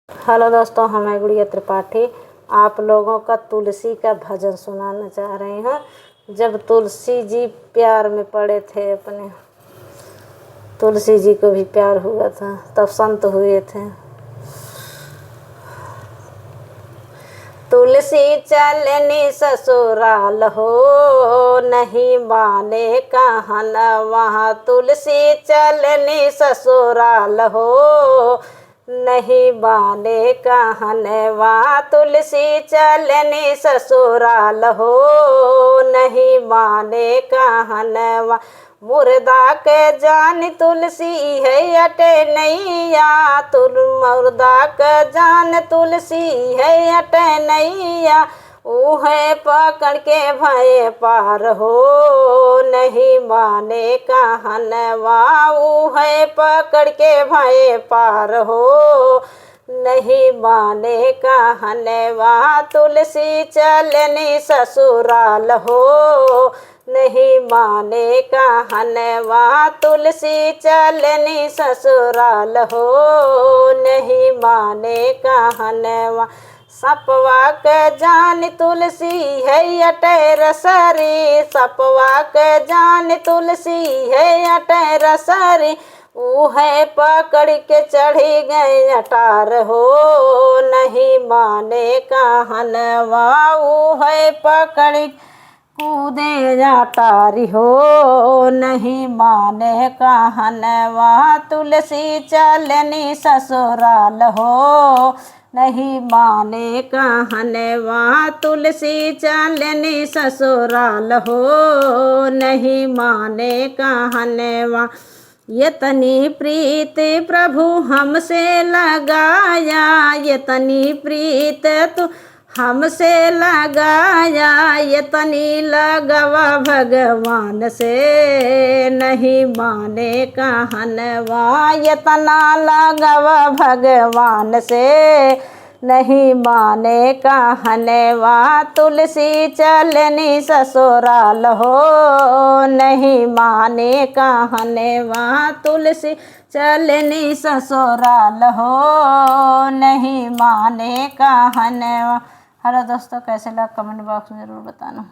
Hello दोस्तों, मैं गुड़िया त्रिपाठी आप लोगों का तुलसी का भजन सुनाना चाह रही हूँ। जब तुलसी जी प्यार में पड़े थे, अपने तुलसी जी को भी प्यार हुआ था, तब संत हुए थे। तुलसी चलनी ससुराल हो, नहीं माने कहनवा। तुलसी चलनी ससुराल हो, नहीं माने कहनवा। तुलसी चलनी ससुराल हो, नहीं माने कहनवा। मुर्दा के जान तुलसी है अटे नैया। मुर्दा के जान तुलसी है अटे नैया। उहे पकड़ के भय पार हो, नहीं माने कहनवा। उहे पकड़ के भय पार हो, नहीं माने कहनवा। तुलसी चलनी ससुराल हो, नहीं माने कहनवा। तुलसी चलनी ससुराल हो, नहीं माने कहनवा। सपवा के जान तुलसी है अटे रसरी। सपवा के जान तुलसी है अटे रसरी। उहे पकड़ के चढ़ी गए अटार हो, नहीं माने कहनवा। उहे पकड़ कूदे अटारी हो, नहीं माने कहनवा। तुलसी चलनी ससुराल हो, नहीं माने कहनवा। तुलसी चलनी ससुराल हो, नहीं माने कहनवा। यतनी प्रीत प्रभु हमसे लगाया, यतनी प्रीत तू हमसे लगाया। यतनी लगवा भगवान से, नहीं माने कहनवा। यतना लगवा भगवान से, नहीं माने कहनवा। तुलसी चलनी ससुराल हो, नहीं माने कहनवा। तुलसी चलनी ससुराल हो, नहीं माने कहनवा। हेलो दोस्तों, कैसे लगा कमेंट बॉक्स में ज़रूर बताना।